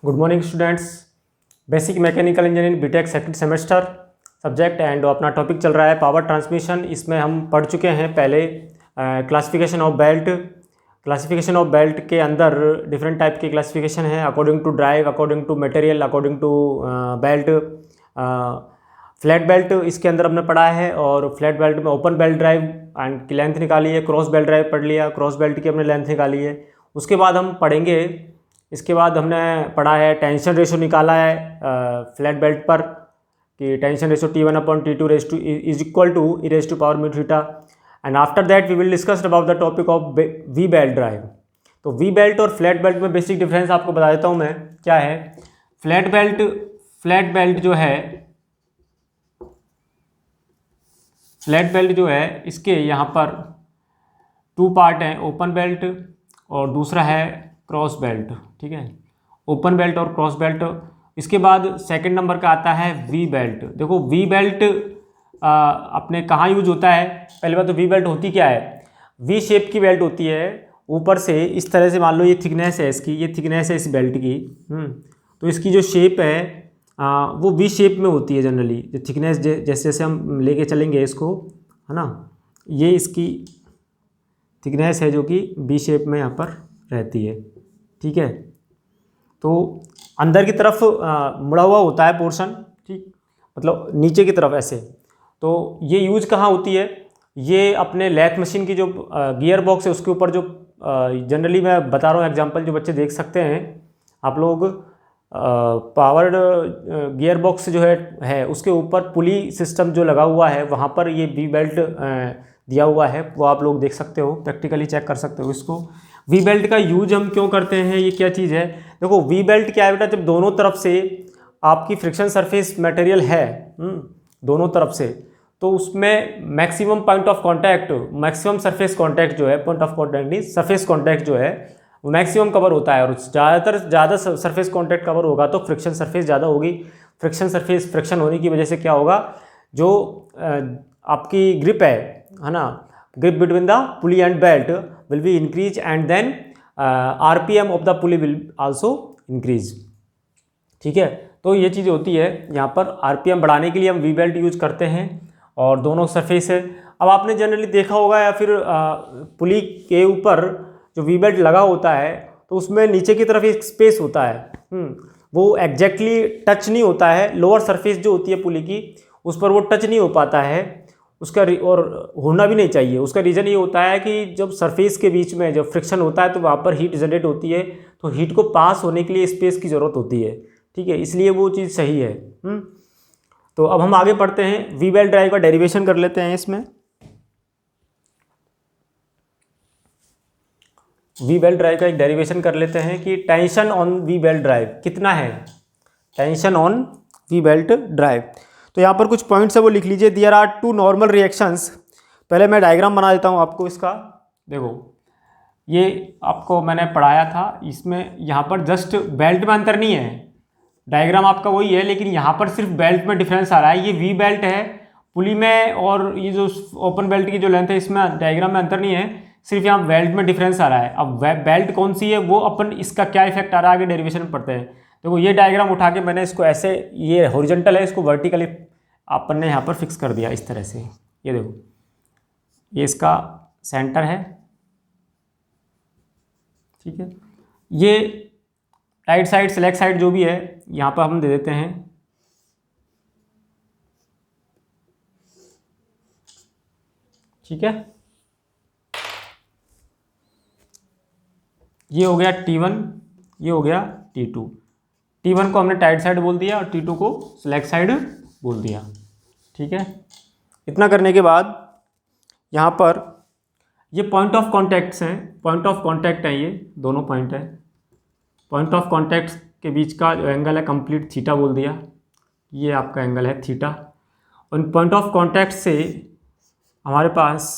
Good morning students. Basic mechanical engineering BTech second semester subject and अपना topic चल रहा है पावर ट्रांसमिशन। इसमें हम पढ़ चुके हैं पहले classification of belt. Classification of belt के अंदर डिफरेंट टाइप की क्लासिफिकेशन है according to drive, according to material, according to belt. Flat belt इसके अंदर हमने पढ़ा है और फ्लैट बेल्ट में ओपन बेल्ट ड्राइव एंड की लेंथ निकाली है। क्रॉस बेल्ट ड्राइव पढ़ लिया, क्रॉस बेल्ट की हमने लेंथ निकाली है। उसके बाद हम पढ़ेंगे, इसके बाद हमने पढ़ा है टेंशन रेशो निकाला है फ्लैट बेल्ट पर कि tension ratio T1/T2 is equal to e raise to power mu theta. And after that we will discuss about the topic of V belt drive. तो वी बेल्ट और flat belt में basic difference आपको बता देता हूँ मैं क्या है। फ्लैट बेल्ट जो है इसके यहाँ पर 2 पार्ट हैं, ओपन बेल्ट और दूसरा है क्रॉस बेल्ट। ठीक है, ओपन बेल्ट और क्रॉस बेल्ट। इसके बाद सेकंड नंबर का आता है वी बेल्ट। देखो वी बेल्ट अपने कहाँ यूज होता है। पहले बात तो वी बेल्ट होती क्या है, वी शेप की बेल्ट होती है। ऊपर से इस तरह से मान लो ये थिकनेस है इसकी, ये थिकनेस है इस बेल्ट की। तो इसकी जो शेप है वो वी शेप में होती है जनरली। जो थिकनेस जैसे जैसे हम लेके चलेंगे इसको, है ना, ये इसकी थिकनेस है जो कि वी शेप में यहाँ पर रहती है। ठीक है, तो अंदर की तरफ मुड़ा हुआ होता है पोर्शन, ठीक, मतलब नीचे की तरफ ऐसे। तो ये यूज कहाँ होती है, ये अपने लैथ मशीन की जो गियर बॉक्स है उसके ऊपर जो जनरली मैं बता रहा हूँ एग्जांपल जो बच्चे देख सकते हैं आप लोग। पावर गियर बॉक्स जो है उसके ऊपर पुली सिस्टम जो लगा हुआ है वहाँ पर ये वी बेल्ट दिया हुआ है, वो आप लोग देख सकते हो, प्रैक्टिकली चेक कर सकते हो इसको। वी बेल्ट का यूज हम क्यों करते हैं, ये क्या चीज़ है। देखो वी बेल्ट क्या है बेटा, जब दोनों तरफ से आपकी फ्रिक्शन सरफेस मटेरियल है दोनों तरफ से, तो उसमें maximum point of contact, maximum surface contact जो है, पॉइंट ऑफ कांटेक्ट नहीं सरफेस कांटेक्ट जो है वो मैक्सिमम कवर होता है। और ज़्यादा सरफेस कांटेक्ट कवर होगा तो फ्रिक्शन सरफेस ज़्यादा होगी। फ्रिक्शन होने की वजह से क्या होगा, जो आपकी ग्रिप है ना, grip between the pulley and belt will be increase and then RPM of the pulley will also increase। ठीक है, तो ये चीज़ होती है यहाँ पर। RPM बढ़ाने के लिए हम वी बेल्ट यूज करते हैं और दोनों सरफेस है। अब आपने जनरली देखा होगा या फिर पुली के ऊपर जो वी बेल्ट लगा होता है तो उसमें नीचे की तरफ एक स्पेस होता है, वो एग्जैक्टली टच नहीं होता है। लोअर सरफेस जो होती है पुली की उस पर वो टच नहीं हो पाता है उसका, और होना भी नहीं चाहिए। उसका रीज़न ये होता है कि जब सरफेस के बीच में जब फ्रिक्शन होता है तो वहाँ पर हीट जनरेट होती है, तो हीट को पास होने के लिए स्पेस की ज़रूरत होती है। ठीक है, इसलिए वो चीज़ सही है। तो अब हम आगे पढ़ते हैं, वी बेल्ट ड्राइव का डेरिवेशन कर लेते हैं। इसमें वी बेल्ट ड्राइव का एक डेरिवेशन कर लेते हैं कि tension on V belt drive कितना है, tension on V belt drive. तो यहाँ पर कुछ पॉइंट्स है वो लिख लीजिए। There are 2 normal reactions. पहले मैं डायग्राम बना देता हूँ आपको इसका। देखो ये आपको मैंने पढ़ाया था, इसमें यहाँ पर जस्ट बेल्ट में अंतर नहीं है, डायग्राम आपका वही है, लेकिन यहाँ पर सिर्फ बेल्ट में डिफरेंस आ रहा है। ये वी बेल्ट है पुली में और ये जो ओपन बेल्ट की जो लेंथ है इसमें डायग्राम में अंतर नहीं है, सिर्फ यहाँ बेल्ट में डिफरेंस आ रहा है। अब बेल्ट कौन सी है वो अपन इसका क्या इफेक्ट आ रहा है आगे डेरिवेशन में पढ़ते हैं। देखो ये डायग्राम उठा के मैंने इसको ऐसे, ये हॉरिजॉन्टल है, इसको वर्टिकली अपन ने यहाँ पर फिक्स कर दिया इस तरह से। ये देखो ये इसका सेंटर है। ठीक है, ये राइट साइड सेलेक्ट साइड जो भी है यहाँ पर हम दे देते हैं। ठीक है, ये हो गया T1, ये हो गया T2। T1 को हमने टाइट साइड बोल दिया और T2 को सेलेक्ट साइड बोल दिया। ठीक है, इतना करने के बाद यहाँ पर ये पॉइंट ऑफ कॉन्टैक्ट्स हैं, पॉइंट ऑफ कॉन्टैक्ट हैं, ये दोनों पॉइंट है। पॉइंट ऑफ कॉन्टैक्ट्स के बीच का जो एंगल है कंप्लीट थीटा बोल दिया, ये आपका एंगल है थीटा। और पॉइंट ऑफ कॉन्टैक्ट से हमारे पास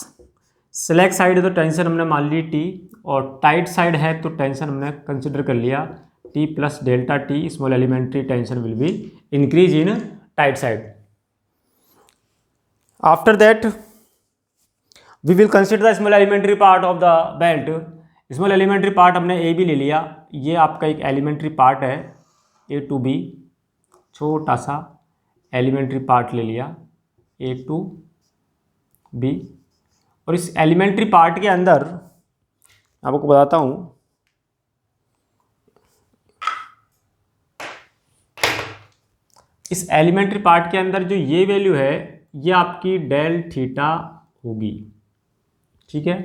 सेलेक्ट साइड है तो टेंशन हमने मान ली T, और टाइट साइड है तो टेंशन हमने कंसिडर कर लिया T plus delta T। Small elementary tension will be increase in tight side. After that we will consider the small elementary part of the belt. Small elementary part हमने ए भी ले लिया, ये आपका एक एलिमेंट्री पार्ट है। ए टू बी, छोटा सा एलिमेंट्री पार्ट ले लिया ए टू बी, और इस एलिमेंट्री पार्ट के अंदर आपको बताता हूँ, इस एलिमेंट्री पार्ट के अंदर जो ये वैल्यू है ये आपकी डेल थीटा होगी, ठीक है।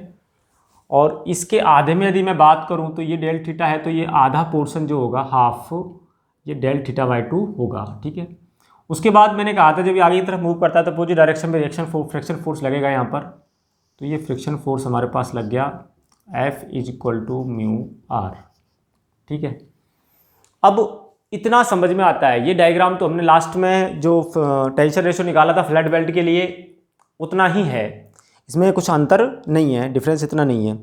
और इसके आधे में यदि मैं बात करूं तो ये डेल थीटा है, तो ये आधा पोर्शन जो होगा हाफ, ये डेल थीटा बाई 2 होगा, ठीक है। उसके बाद मैंने कहा था जब ये आगे की तरफ मूव करता है तो अपोजिट डायरेक्शन में फ्रिक्शन फोर्स लगेगा यहाँ पर, तो ये फ्रिक्शन फोर्स हमारे पास लग गया F is equal to mu R, ठीक है। अब इतना समझ में आता है, ये डायग्राम तो हमने लास्ट में जो टेंशन रेशियो निकाला था फ्लैट बेल्ट के लिए उतना ही है, इसमें कुछ अंतर नहीं है, डिफरेंस इतना नहीं है।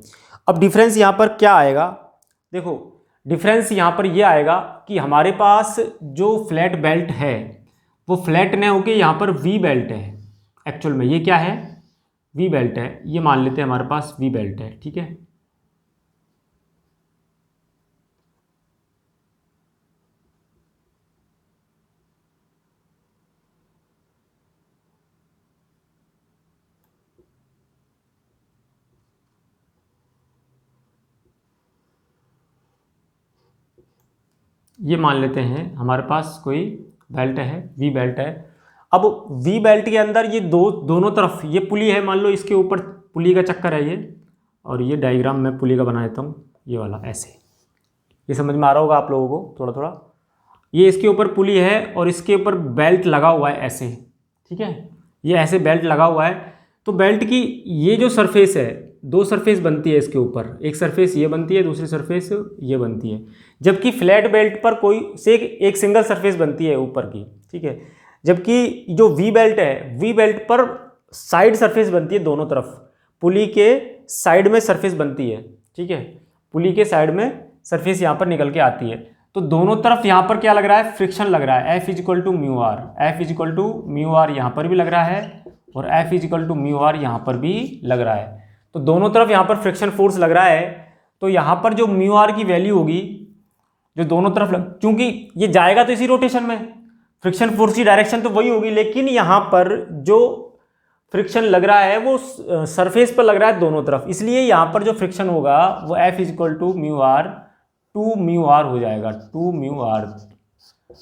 अब डिफरेंस यहाँ पर क्या आएगा, देखो डिफरेंस यहाँ पर ये आएगा कि हमारे पास जो फ्लैट बेल्ट है वो फ्लैट न होके यहाँ पर वी बेल्ट है, एक्चुअल में ये क्या है, वी बेल्ट है, ये मान लेते हैं हमारे पास वी बेल्ट है, ठीक है। ये मान लेते हैं हमारे पास कोई बेल्ट है, वी बेल्ट है। अब वी बेल्ट के अंदर ये दोनों तरफ ये पुली है, मान लो इसके ऊपर पुली का चक्कर है ये, और ये डायग्राम मैं पुली का बना देता हूँ, ये वाला ऐसे, ये समझ में आ रहा होगा आप लोगों को थोड़ा थोड़ा। ये इसके ऊपर पुली है और इसके ऊपर बेल्ट लगा हुआ है ऐसे, ठीक है, ये ऐसे बेल्ट लगा हुआ है। तो बेल्ट की ये जो सरफेस है, दो सरफेस बनती है इसके ऊपर, एक सरफेस ये बनती है, दूसरी सरफेस ये बनती है, जबकि फ्लैट बेल्ट पर कोई से एक सिंगल सरफेस बनती है ऊपर की, ठीक है। जबकि जो वी बेल्ट है, वी बेल्ट पर साइड सरफेस बनती है दोनों तरफ, पुली के साइड में सरफेस बनती है, ठीक है, पुली के साइड में सरफेस यहाँ पर निकल के आती है। तो दोनों तरफ यहाँ पर क्या लग रहा है, फ्रिक्शन लग रहा है, F is equal to mu R, F is equal to mu R यहाँ पर भी लग रहा है, और F is equal to mu R यहाँ पर भी लग रहा है। तो दोनों तरफ यहाँ पर फ्रिक्शन फोर्स लग रहा है, तो यहाँ पर जो म्यू आर की वैल्यू होगी, जो दोनों तरफ क्योंकि ये जाएगा तो इसी रोटेशन में, फ्रिक्शन फोर्स की डायरेक्शन तो वही होगी, लेकिन यहाँ पर जो फ्रिक्शन लग रहा है वो सरफेस पर लग रहा है दोनों तरफ, इसलिए यहाँ पर जो फ्रिक्शन होगा वो F is equal to mu R 2 mu R हो जाएगा, 2 म्यू आर।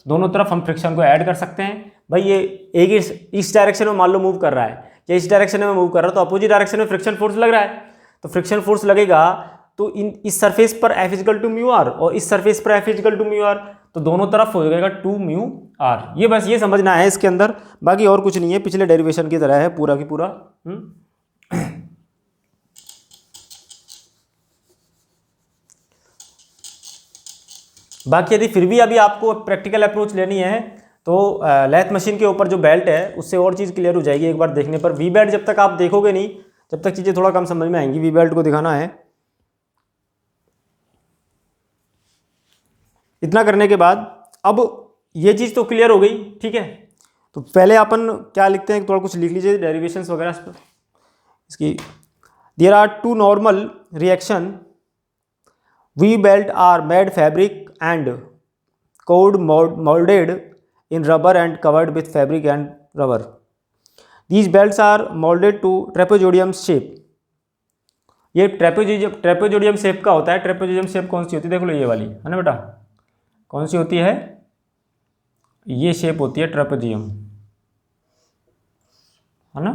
दोनों तरफ हम फ्रिक्शन को ऐड कर सकते हैं। भाई ये एक इस डायरेक्शन में मान लो मूव कर रहा है, या इस डायरेक्शन में मूव कर रहा है, तो अपोजिट डायरेक्शन में फ्रिक्शन फोर्स लग रहा है, तो फ्रिक्शन फोर्स लगेगा तो इस सरफेस पर F is equal to mu R और इस सरफेस पर F is equal to mu R, तो दोनों तरफ हो जाएगा 2 म्यू आर। ये बस ये समझना है इसके अंदर, बाकी और कुछ नहीं है, पिछले डेरिवेशन की तरह है पूरा की पूरा। बाकी यदि फिर भी अभी आपको प्रैक्टिकल अप्रोच लेनी है तो लैथ मशीन के ऊपर जो बेल्ट है उससे और चीज़ क्लियर हो जाएगी एक बार देखने पर। वी बेल्ट जब तक आप देखोगे नहीं, जब तक चीज़ें थोड़ा कम समझ में आएंगी, वी बेल्ट को दिखाना है। इतना करने के बाद अब ये चीज़ तो क्लियर हो गई, ठीक है। तो पहले अपन क्या लिखते हैं, थोड़ा कुछ लिख लीजिए डेरिवेशंस वगैरह इस पर इसकी। There are 2 normal reaction, V belt are made fabric and cord molded in rubber and covered with fabric and rubber. These belts are molded to trapezoidum shape. ये ट्रेपेजोडियम शेप का होता है। ट्रेपेजोडियम शेप कौन सी होती है, देख लो ये वाली है ना बेटा, कौन सी होती है, ये शेप होती है ट्रेपेजियम, है ना,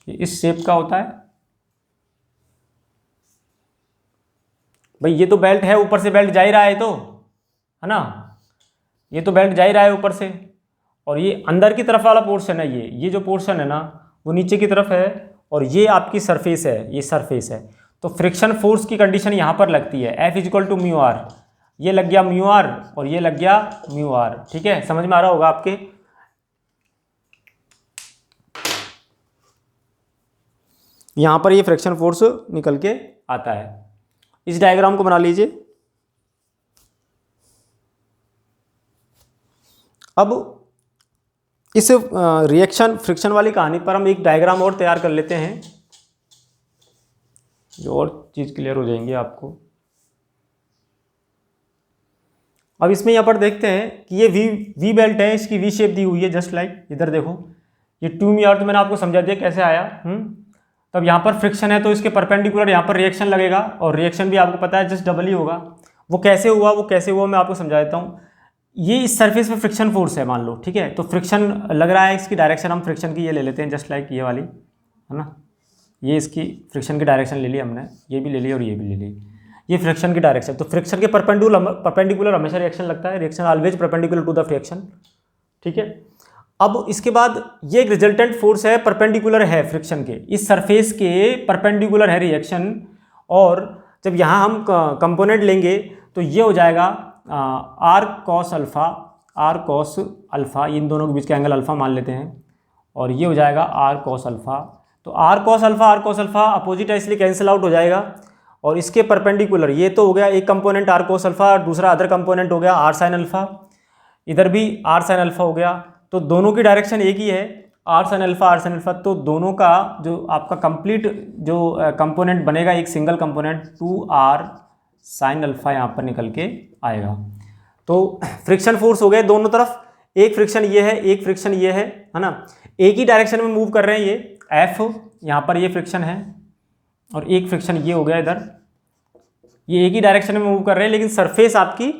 इस शेप का होता है। भाई ये तो बेल्ट है, ऊपर से बेल्ट जा ही रहा है, तो है ना, ये तो बेल्ट जा ही रहा है ऊपर से, और ये अंदर की तरफ वाला पोर्शन है, ये जो पोर्शन है ना वो नीचे की तरफ है, और ये आपकी सरफेस है, ये सरफेस है। तो फ्रिक्शन फोर्स की कंडीशन यहाँ पर लगती है, F is equal to mu R, ये लग गया म्यू आर और ये लग गया म्यू आर, ठीक है, समझ में आ रहा होगा आपके। यहाँ पर ये फ्रिक्शन फोर्स निकल के आता है। इस डायग्राम को बना लीजिए। अब इस रिएक्शन फ्रिक्शन वाली कहानी पर हम एक डायग्राम और तैयार कर लेते हैं, जो और चीज़ क्लियर हो जाएंगी आपको। अब इसमें यहाँ पर देखते हैं कि ये वी बेल्ट है, इसकी वी शेप दी हुई है जस्ट लाइक, इधर देखो ये 2 म्यू आर, तो मैंने आपको समझा दिया कैसे आया। तब यहाँ पर फ्रिक्शन है तो इसके परपेंडिकुलर यहाँ पर रिएक्शन लगेगा, और रिएक्शन भी आपको पता है जस्ट डबल ही होगा। वो कैसे हुआ मैं आपको समझा देता हूँ। ये इस सरफेस पे फ्रिक्शन फोर्स है मान लो, ठीक है, तो फ्रिक्शन लग रहा है, इसकी डायरेक्शन हम फ्रिक्शन की ये ले लेते हैं जस्ट लाइक ये वाली, है ना, ये इसकी फ्रिक्शन की डायरेक्शन ले ली हमने, ये भी ले ली और ये भी ले ली, ये फ्रिक्शन की डायरेक्शन। तो फ्रिक्शन के परपेंडिकुलर हमेशा रिएक्शन लगता है, reaction always perpendicular to the friction, ठीक है। अब इसके बाद ये एक रिजल्टेंट फोर्स है, परपेंडिकुलर है फ्रिक्शन के, इस सरफेस के परपेंडिकुलर है रिएक्शन, और जब यहाँ हम कंपोनेंट लेंगे तो ये हो जाएगा आर कॉस अल्फ़ा, इन दोनों के बीच का एंगल अल्फ़ा मान लेते हैं, और ये हो जाएगा आर कॉस अल्फ़ा। तो आर कॉस अल्फ़ा अपोजिट है इसलिए कैंसिल आउट हो जाएगा, और इसके परपेंडिकुलर ये तो हो गया एक कंपोनेंट आर कोस अल्फा, और दूसरा अदर कंपोनेंट हो गया आर साइन अल्फा, इधर भी आर साइन अल्फा हो गया। तो दोनों की डायरेक्शन एक ही है, आर साइन अल्फा, तो दोनों का जो आपका कंप्लीट जो कंपोनेंट बनेगा एक single component 2r sine alpha यहाँ पर निकल के आएगा। तो फ्रिक्शन फोर्स हो गए दोनों तरफ, एक फ्रिक्शन ये है, एक फ्रिक्शन ये है ना, एक ही डायरेक्शन में मूव कर रहे हैं, ये एफ यहाँ पर ये फ्रिक्शन है, और एक फ्रिक्शन ये हो गया इधर, ये एक ही डायरेक्शन में मूव कर रहे हैं, लेकिन सरफेस आपकी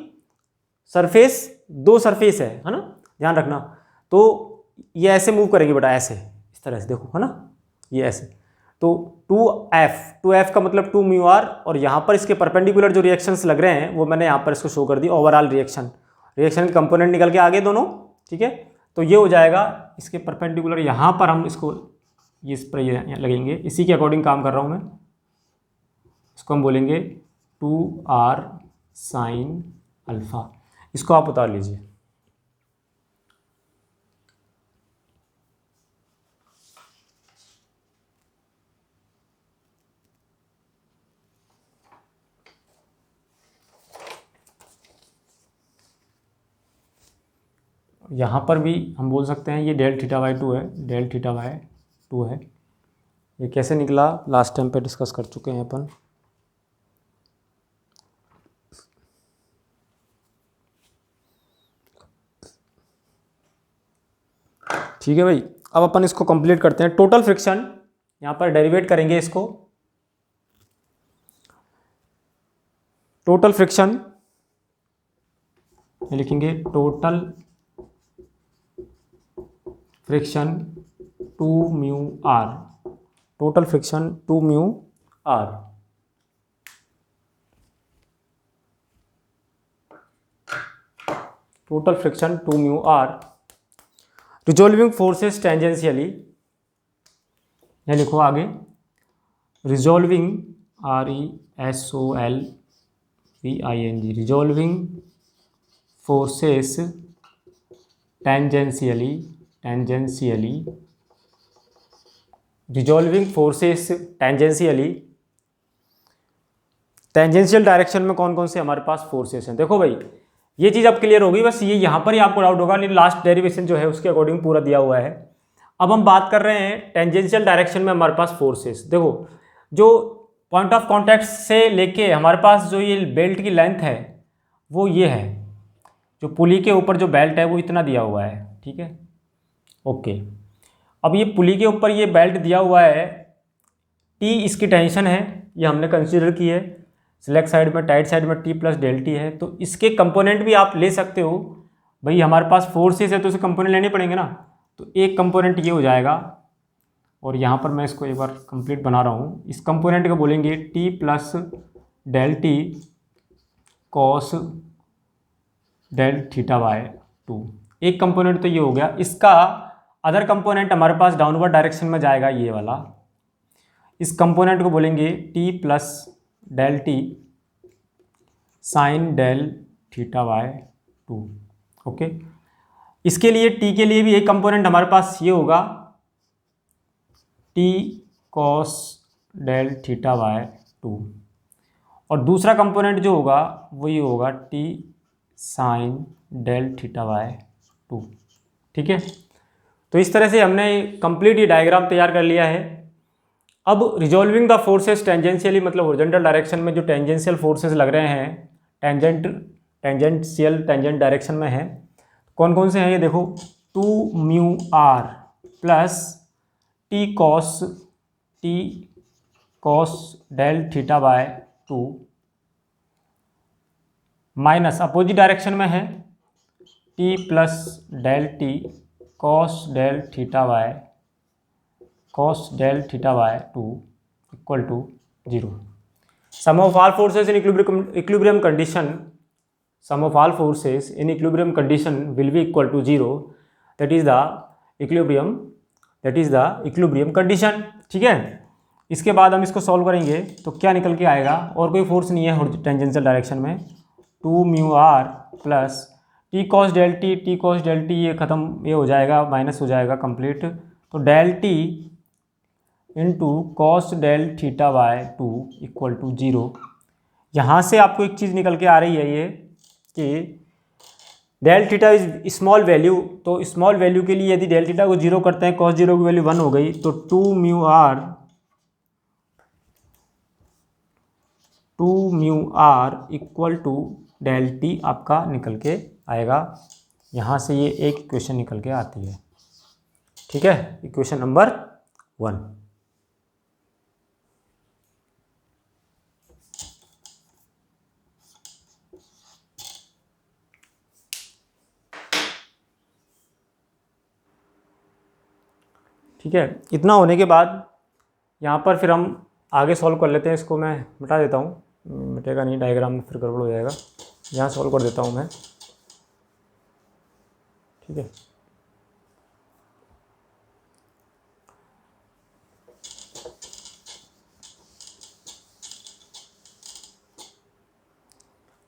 दो सरफेस है ना, ध्यान रखना। तो ये ऐसे मूव करेगी बेटा, ऐसे इस तरह से देखो, है ना, ये ऐसे। तो 2f का मतलब 2 म्यू आर, और यहाँ पर इसके परपेंडिकुलर जो रिएक्शंस लग रहे हैं वो मैंने यहाँ पर इसको शो कर दी, ओवरऑल रिएक्शन के कंपोनेंट निकल के आगे दोनों, ठीक है। तो ये हो जाएगा इसके परपेंडिकुलर, यहाँ पर हम इसको इस पर ये लगेंगे, इसी के अकॉर्डिंग काम कर रहा हूँ मैं, इसको हम बोलेंगे 2r साइन अल्फा, इसको आप उतार लीजिए। यहाँ पर भी हम बोल सकते हैं ये डेल थीटा बाई 2 है, डेल थीटा बाई 2 है। ये कैसे निकला लास्ट टाइम पे डिस्कस कर चुके हैं अपन। ठीक है भाई, अब अपन इसको कंप्लीट करते हैं। टोटल फ्रिक्शन यहाँ पर डेरिवेट करेंगे इसको, टोटल फ्रिक्शन लिखेंगे, total friction 2 mu R, total friction 2 mu R. Total friction 2 mu R. Resolving forces tangentially, यह लिखो आगे, resolving RESOLVING, resolving forces tangentially, resolving forces tangential direction में कौन कौन से हमारे पास फोर्सेस हैं। देखो भाई ये चीज़ अब क्लियर होगी, बस ये यहाँ पर ही आपको डाउट होगा, लेकिन लास्ट डेरिवेशन जो है उसके अकॉर्डिंग पूरा दिया हुआ है। अब हम बात कर रहे हैं टेंजेंशियल डायरेक्शन में हमारे पास फोर्सेस। देखो जो पॉइंट ऑफ कॉन्टैक्ट से लेके हमारे पास जो ये बेल्ट की लेंथ है वो ये है, जो पुली के ऊपर जो बेल्ट है वो इतना दिया हुआ है, ठीक है, ओके। अब ये पुली के ऊपर ये बेल्ट दिया हुआ है, T इसकी टेंशन है, ये हमने कंसीडर की है, सिलेक्ट साइड में टाइट साइड में T प्लस डेल T है, तो इसके कंपोनेंट भी आप ले सकते हो भाई। हमारे पास फोर्सेस है तो उसे कंपोनेंट लेने पड़ेंगे ना, तो एक कंपोनेंट ये हो जाएगा, और यहाँ पर मैं इसको एक बार कंप्लीट बना रहा हूँ। इस कंपोनेंट को बोलेंगे T plus del T cos del theta by 2, एक कंपोनेंट तो ये हो गया। इसका अदर कंपोनेंट हमारे पास डाउनवर्ड डायरेक्शन में जाएगा ये वाला, इस कंपोनेंट को बोलेंगे T plus del T sine del theta by 2, okay. इसके लिए T के लिए भी एक कंपोनेंट हमारे पास ये होगा T cos del theta by 2, और दूसरा कंपोनेंट जो होगा वो ये होगा T sine del theta by 2, ठीक है। तो इस तरह से हमने कंप्लीट ये डायग्राम तैयार कर लिया है। अब रिजॉल्विंग द फोर्सेस टेंजेंशियली, मतलब हॉरिजॉन्टल डायरेक्शन में जो टेंजेंशियल फोर्सेस लग रहे हैं, टेंजेंट टेंजेंट डायरेक्शन में है। कौन कौन से हैं ये देखो, 2μr plus T cos del theta by 2 minus opposite direction में है T plus del T cos del theta by 2 equal to 0। Sum of all forces in equilibrium condition will be equal to 0, that is the equilibrium condition. ठीक है, इसके बाद हम इसको solve करेंगे तो क्या निकल के आएगा, और कोई फोर्स नहीं है टेंजेंशियल डायरेक्शन में, 2μr plus T cos del T ये ख़त्म, ये हो जाएगा माइनस हो जाएगा कंप्लीट, तो del T into cos del theta by 2 equal to 0। यहाँ से आपको एक चीज़ निकल के आ रही है ये कि del theta is small value, तो स्मॉल वैल्यू के लिए यदि डेल थीटा को 0 करते हैं, कॉस 0 की वैल्यू 1 हो गई, तो 2μr equal to del T आपका निकल के आएगा। यहाँ से ये एक इक्वेशन निकल के आती है। ठीक है, इक्वेशन नंबर 1। ठीक है, इतना होने के बाद यहाँ पर फिर हम आगे सॉल्व कर लेते हैं। इसको मैं मिटा देता हूँ, मिटेगा नहीं, डायग्राम में फिर गड़बड़ हो जाएगा। यहाँ सॉल्व कर देता हूँ मैं। ठीक है,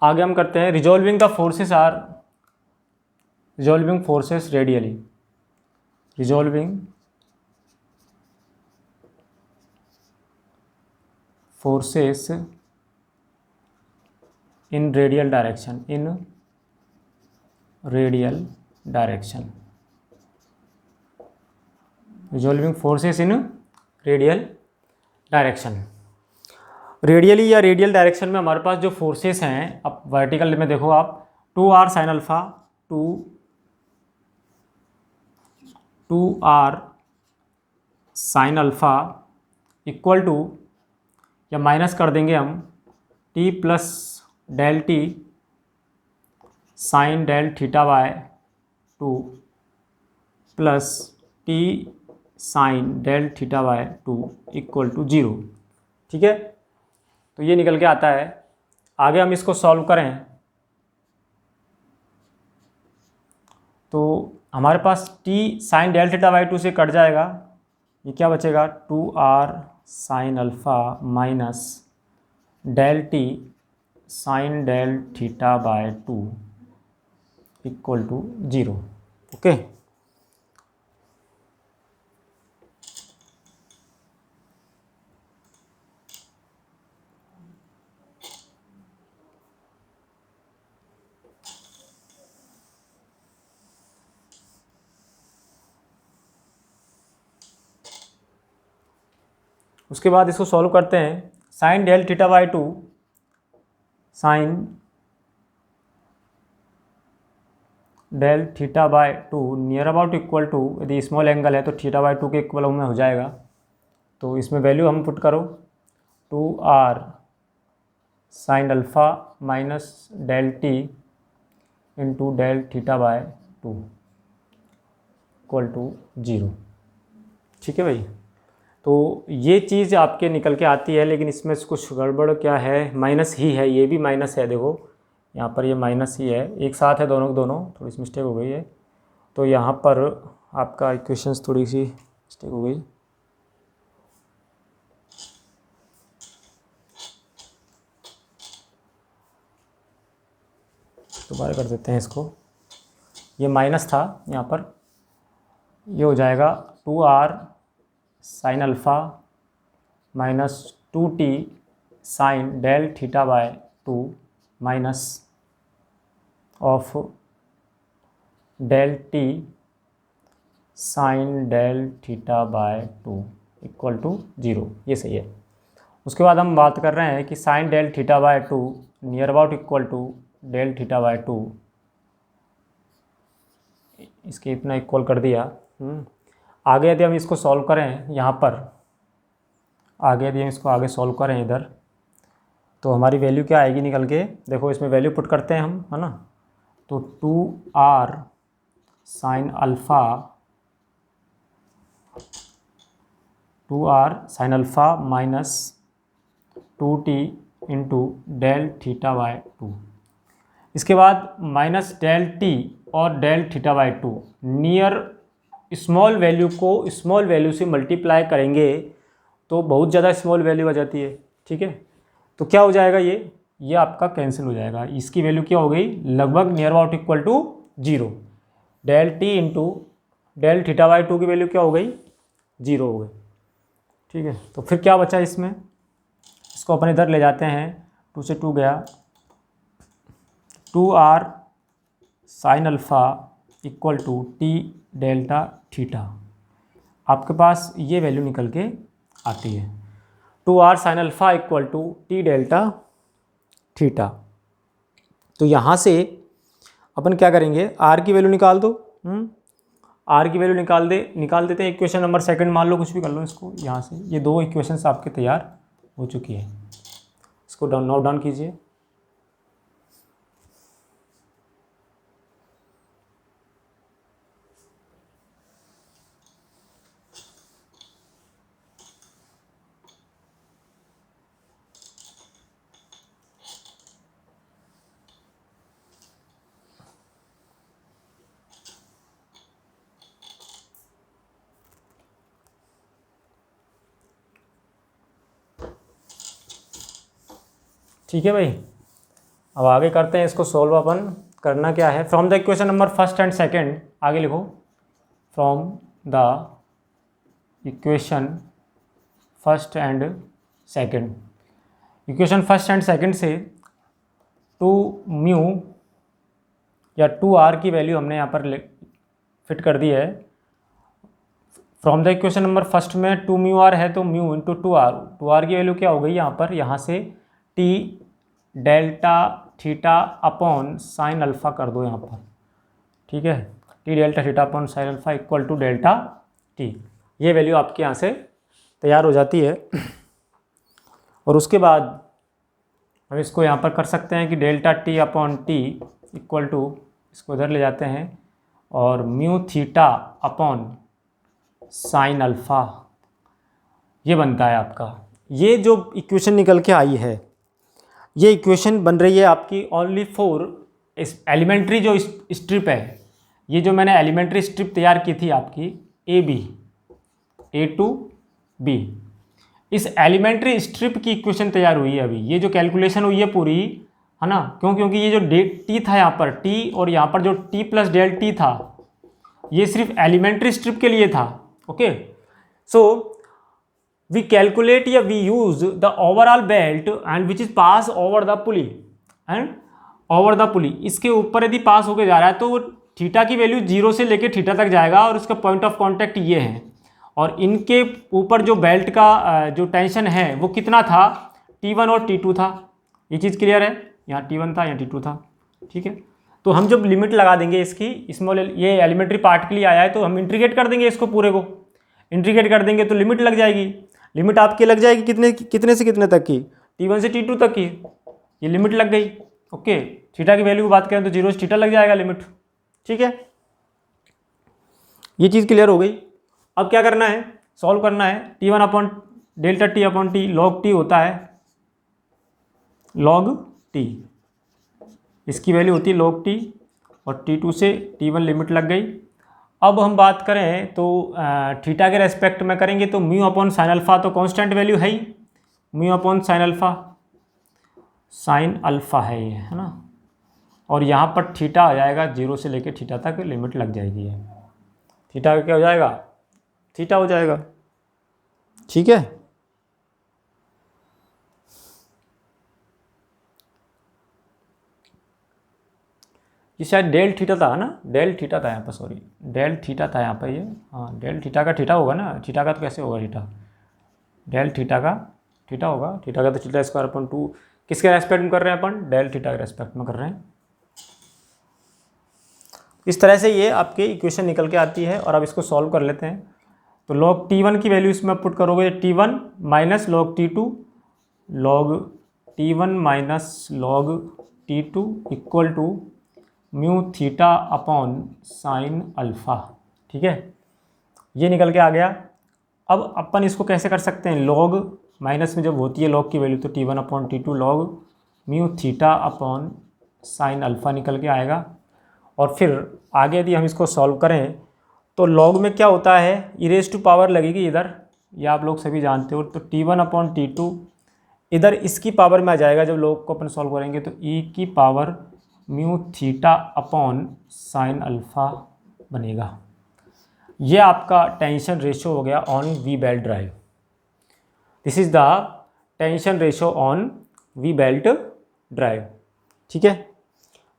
आगे हम करते हैं resolving forces radially. Resolving forces in radial direction, resolving forces in radial direction. Radially या रेडियल डायरेक्शन में हमारे पास जो फोर्सेस हैं, अब वर्टिकल में देखो आप, 2r sine alpha, 2r sine alpha equal to, या माइनस कर देंगे हम, t plus del T sine del theta by 2 plus T sine del theta by 2 equal to 0। ठीक है, तो ये निकल के आता है। आगे हम इसको सॉल्व करें तो हमारे पास t sine del theta by 2 से कट जाएगा, ये क्या बचेगा, 2r sine alpha minus del T sine del theta by 2 equal to 0। Okay, उसके बाद इसको सॉल्व करते हैं। Sine del theta by 2, sine del theta by 2 near about equal to, यदि स्मॉल एंगल है तो थीटा बाय 2 के इक्वल में हो जाएगा। तो इसमें वैल्यू हम पुट करो, 2r sine alpha minus del T into del theta by 2 equal to 0। ठीक है भाई, तो ये चीज़ आपके निकल के आती है, लेकिन इसमें कुछ गड़बड़ क्या है, माइनस ही है, ये भी माइनस है, देखो यहाँ पर ये माइनस ही है, एक साथ है दोनों दोनों, थोड़ी सी मिस्टेक हो गई है। तो यहाँ पर आपका इक्वेशंस थोड़ी सी मिस्टेक हो गई। दोबारा कर देते हैं इसको, ये माइनस था यहाँ पर, ये हो जाएगा 2r sine alpha minus 2t sine del theta by 2 minus of del T sine del theta by 2 equal to 0। ये सही है। उसके बाद हम बात कर रहे हैं कि sine del theta by 2 near about equal to del theta by 2, इसके इतना इक्वल कर दिया। आगे यदि हम इसको सॉल्व करें यहाँ पर, आगे यदि हम इसको आगे सॉल्व करें इधर, तो हमारी वैल्यू क्या आएगी निकल के, देखो इसमें वैल्यू पुट करते हैं हम, है ना। तो 2r sine alpha, 2r sine alpha minus 2t into del theta by 2। इसके बाद माइनस डेल टी और del theta by 2 near small value को स्मॉल वैल्यू से मल्टीप्लाई करेंगे तो बहुत ज़्यादा स्मॉल वैल्यू आ जाती है, ठीक है। तो क्या हो जाएगा, ये आपका कैंसिल हो जाएगा। इसकी वैल्यू क्या हो गई, लगभग near about equal to 0। Del T into del theta by 2 की वैल्यू क्या हो गई, 0 हो गई, ठीक है। तो फिर क्या बचा इसमें, इसको अपन इधर ले जाते हैं, 2 से 2 गया, 2r sine alpha equal to T delta theta, आपके पास ये वैल्यू निकल के आती है, 2r sine alpha equal to T delta theta. तो यहाँ से अपन क्या करेंगे, r की वैल्यू निकाल दो, r की वैल्यू निकाल देते हैं। इक्वेशन नंबर सेकंड मान लो, कुछ भी कर लो इसको, यहाँ से ये 2 इक्वेशंस आपके तैयार हो चुकी है। इसको नोट डाउन कीजिए। ठीक है भाई, अब आगे करते हैं इसको सॉल्व। अपन करना क्या है, from the equation number first and second, आगे लिखो, from the equation first and second, equation first and second से 2 म्यू या 2r की वैल्यू हमने यहाँ पर फिट कर दी है। From the equation number first में 2 म्यू आर है, तो म्यू इंटू 2r की वैल्यू क्या हो गई यहाँ पर, यहाँ से T delta theta upon sine alpha कर दो यहाँ पर, ठीक है। T delta theta upon sine alpha equal to delta T, ये वैल्यू आपके यहाँ से तैयार हो जाती है। और उसके बाद हम इसको यहाँ पर कर सकते हैं कि delta T upon T equal to, इसको इधर ले जाते हैं, और mu theta upon sine alpha, ये बनता है आपका। ये जो इक्वेशन निकल के आई है, ये इक्वेशन बन रही है आपकी ओनली फॉर इस एलिमेंट्री जो स्ट्रिप है, ये जो मैंने एलिमेंट्री स्ट्रिप तैयार की थी आपकी ए टू बी, इस एलिमेंट्री स्ट्रिप की इक्वेशन तैयार हुई है अभी। ये जो कैलकुलेशन हुई है पूरी, है ना, क्योंकि ये जो टी था यहाँ पर, टी और यहाँ पर जो टी प्लस डेल टी था, ये सिर्फ एलिमेंट्री स्ट्रिप के लिए था। ओके, सो we calculate या we use the overall belt and which is pass over the pulley and over the pulley, इसके ऊपर यदि पास होके जा रहा है तो वो थीटा की वैल्यू 0 से लेके थीटा तक जाएगा और इसका पॉइंट ऑफ कांटेक्ट ये है। और इनके ऊपर जो बेल्ट का जो टेंशन है वो कितना था, T1 और T2 था। ये चीज़ क्लियर है, यहाँ T1 था, यहाँ T2 था, ठीक है। तो हम जब लिमिट लगा देंगे इसकी, स्मॉल ये एलिमेंट्री पार्ट के लिए आया है, तो हम इंटीग्रेट कर देंगे इसको, पूरे को इंटीग्रेट कर देंगे तो लिमिट लग जाएगी। लिमिट आपकी लग जाएगी कितने से कितने तक की, T1 से T2 तक की, ये लिमिट लग गई। ओके, थीटा की वैल्यू की बात करें तो 0 से थीटा लग जाएगा लिमिट, ठीक है। ये चीज़ क्लियर हो गई। अब क्या करना है, सॉल्व करना है। T1 upon delta T upon T, log T होता है लॉग टी, इसकी वैल्यू होती है लॉग टी, और T2 से T1 लिमिट लग गई। अब हम बात करें तो थीटा के रेस्पेक्ट में करेंगे तो म्यू अपॉन साइन अल्फ़ा तो कांस्टेंट वैल्यू है ही, म्यू अपॉन साइन अल्फ़ा है ये, है ना। और यहाँ पर थीटा आ जाएगा 0 से लेके थीटा तक लिमिट लग जाएगी है, थीटा क्या हो जाएगा, थीटा हो जाएगा, ठीक है। ये शायद डेल थीटा था ना, डेल थीटा था यहाँ पर, सॉरी डेल थीटा था यहाँ पर ये, हाँ डेल थीटा का थीटा होगा ना, थीटा का तो कैसे होगा थीटा, डेल थीटा का थीटा होगा, थीटा का तो थीटा स्क्वायर अपॉन 2, किसके रेस्पेक्ट में कर रहे हैं अपन, डेल थीटा के रेस्पेक्ट में कर रहे हैं, इस तरह से ये आपके इक्वेशन निकल के आती है और अब इसको सॉल्व कर लेते हैं। तो log T1 की वैल्यू इसमें पुट करोगे, T1 minus log T2, log T1 minus log T2 equal to mu theta upon sine alpha. ठीक है, ये निकल के आ गया। अब अपन इसको कैसे कर सकते हैं, log माइनस में जब होती है log की वैल्यू तो T1 upon T2 log mu theta upon sine alpha निकल के आएगा। और फिर आगे यदि हम इसको सॉल्व करें तो log में क्या होता है, ई रेज़ टू पावर लगेगी इधर, ये आप लोग सभी जानते हो। तो T1 अपॉन T2 इधर इसकी पावर में आ जाएगा जब log को अपन सॉल्व करेंगे, तो e की power mu theta upon sine alpha बनेगा। ये आपका टेंशन रेशो हो गया on V belt drive. This is the tension ratio on V belt drive. ठीक है,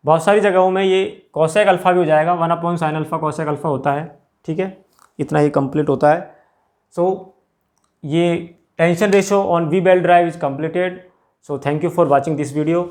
बहुत सारी जगहों में ये कोसेक अल्फ़ा भी हो जाएगा, 1 upon sine alpha cosec alpha होता है। ठीक है, इतना ही कंप्लीट होता है। सो ये tension ratio on V belt drive is completed. So thank you for watching this video.